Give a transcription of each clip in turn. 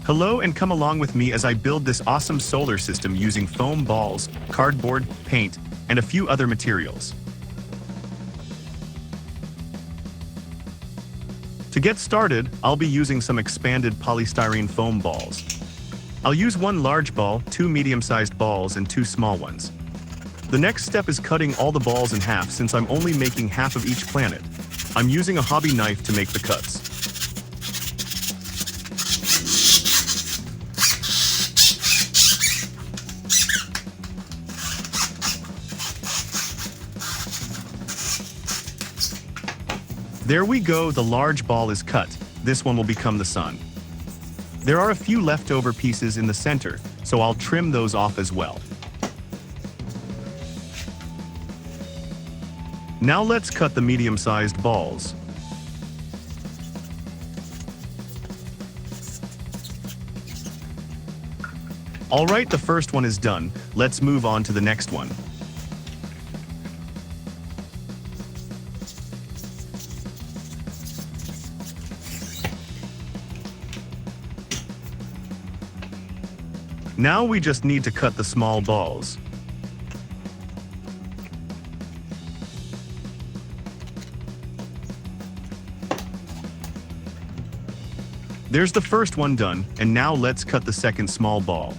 Hello and come along with me as I build this awesome solar system using foam balls, cardboard, paint, and a few other materials. To get started, I'll be using some expanded polystyrene foam balls. I'll use one large ball, two medium-sized balls, and two small ones. The next step is cutting all the balls in half since I'm only making half of each planet. I'm using a hobby knife to make the cuts. There we go, the large ball is cut. This one will become the sun. There are a few leftover pieces in the center, so I'll trim those off as well. Now let's cut the medium-sized balls. Alright, the first one is done. Let's move on to the next one. Now we just need to cut the small balls. There's the first one done, and now let's cut the second small ball.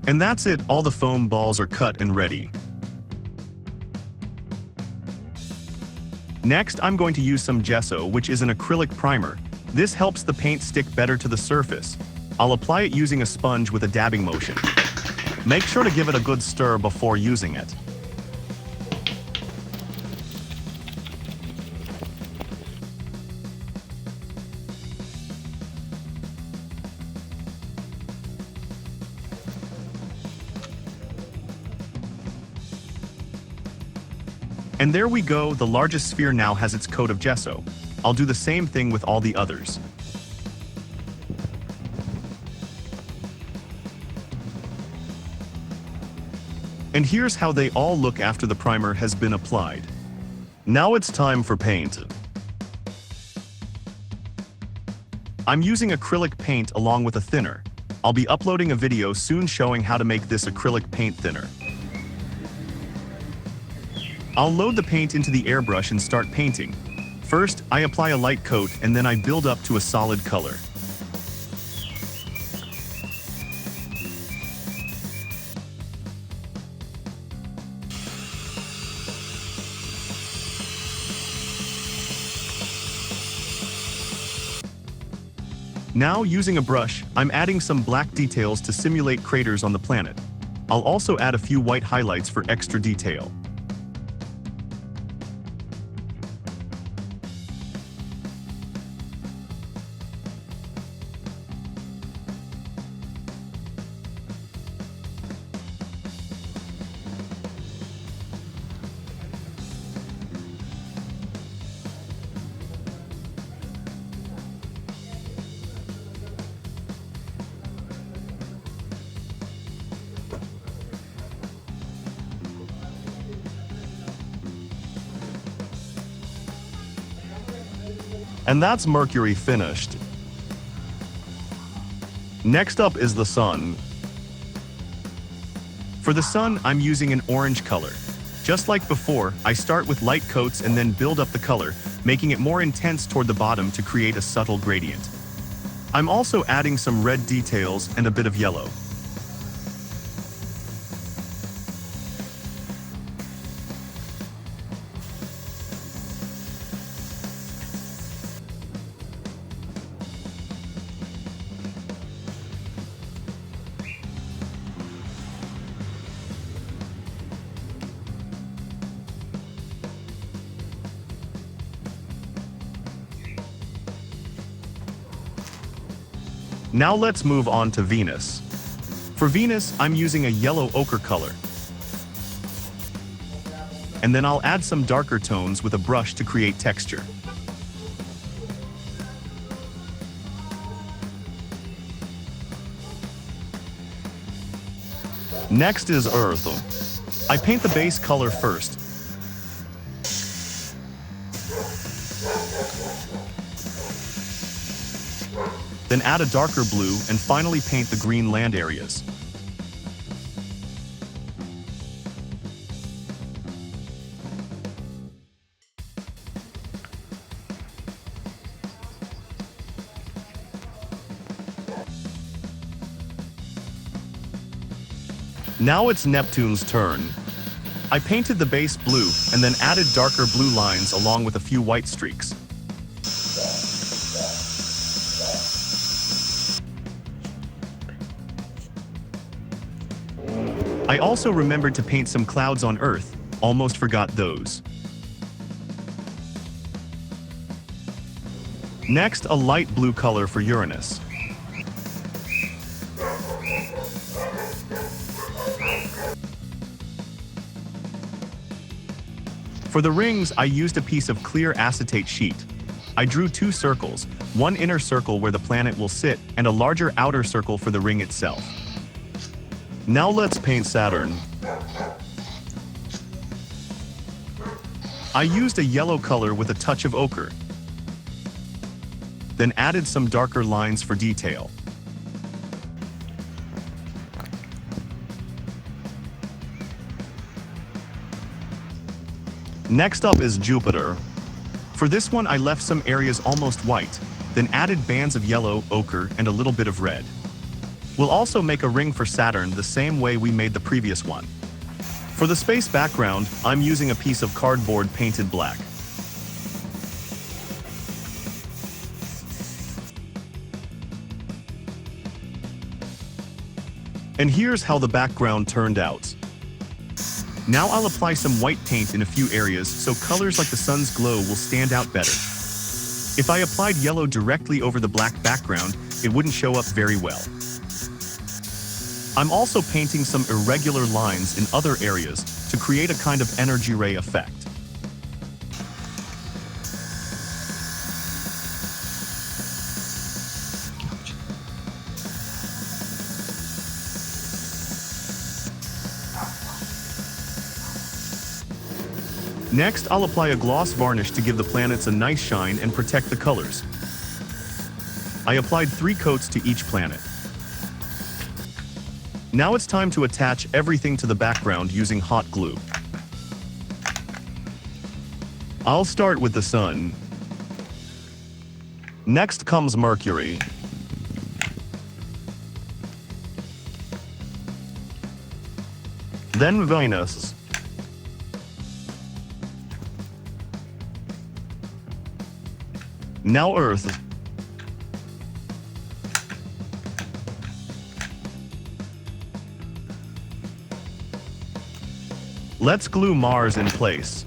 And that's it, all the foam balls are cut and ready. Next, I'm going to use some gesso, which is an acrylic primer. This helps the paint stick better to the surface. I'll apply it using a sponge with a dabbing motion. Make sure to give it a good stir before using it. And there we go, the largest sphere now has its coat of gesso. I'll do the same thing with all the others. And here's how they all look after the primer has been applied. Now it's time for paint. I'm using acrylic paint along with a thinner. I'll be uploading a video soon showing how to make this acrylic paint thinner. I'll load the paint into the airbrush and start painting. First, I apply a light coat and then I build up to a solid color. Now, using a brush, I'm adding some black details to simulate craters on the planet. I'll also add a few white highlights for extra detail. And that's Mercury finished. Next up is the sun. For the sun, I'm using an orange color. Just like before, I start with light coats and then build up the color, making it more intense toward the bottom to create a subtle gradient. I'm also adding some red details and a bit of yellow. Now let's move on to Venus. For Venus, I'm using a yellow ochre color. And then I'll add some darker tones with a brush to create texture. Next is Earth. I paint the base color first. then add a darker blue and finally paint the green land areas. Now it's Neptune's turn. I painted the base blue and then added darker blue lines along with a few white streaks. I also remembered to paint some clouds on Earth, almost forgot those. Next, a light blue color for Uranus. For the rings, I used a piece of clear acetate sheet. I drew 2 circles, one inner circle where the planet will sit, and a larger outer circle for the ring itself. Now let's paint Saturn. I used a yellow color with a touch of ochre, then added some darker lines for detail. Next up is Jupiter. For this one I left some areas almost white, then added bands of yellow, ochre, and a little bit of red. We'll also make a ring for Saturn the same way we made the previous one. For the space background, I'm using a piece of cardboard painted black. And here's how the background turned out. Now I'll apply some white paint in a few areas so colors like the sun's glow will stand out better. If I applied yellow directly over the black background, it wouldn't show up very well. I'm also painting some irregular lines in other areas to create a kind of energy ray effect. Next, I'll apply a gloss varnish to give the planets a nice shine and protect the colors. I applied 3 coats to each planet. Now it's time to attach everything to the background using hot glue. I'll start with the Sun. Next comes Mercury. Then Venus. Now Earth. Let's glue Mars in place.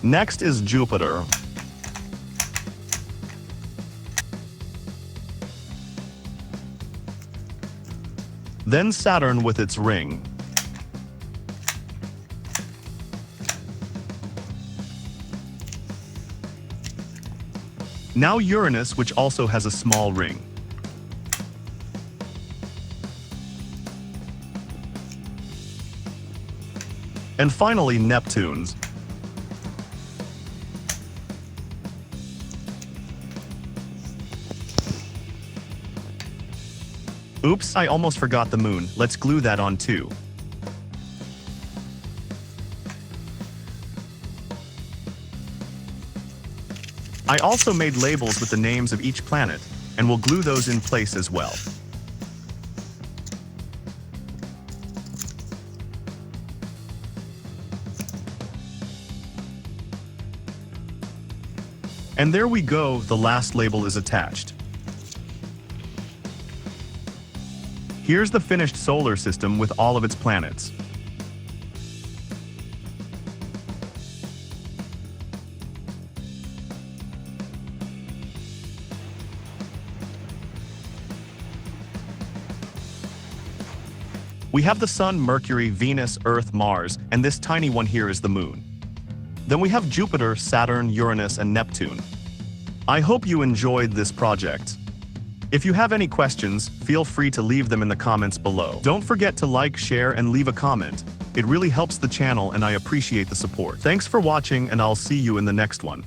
Next is Jupiter. Then Saturn with its ring. Now Uranus, which also has a small ring. And finally, Neptune's. Oops, I almost forgot the moon. Let's glue that on too. I also made labels with the names of each planet, and will glue those in place as well. And there we go, the last label is attached. Here's the finished solar system with all of its planets. We have the Sun, Mercury, Venus, Earth, Mars, and this tiny one here is the Moon. Then we have Jupiter, Saturn, Uranus, and Neptune. I hope you enjoyed this project. If you have any questions, feel free to leave them in the comments below. Don't forget to like, share, and leave a comment. It really helps the channel and I appreciate the support. Thanks for watching and I'll see you in the next one.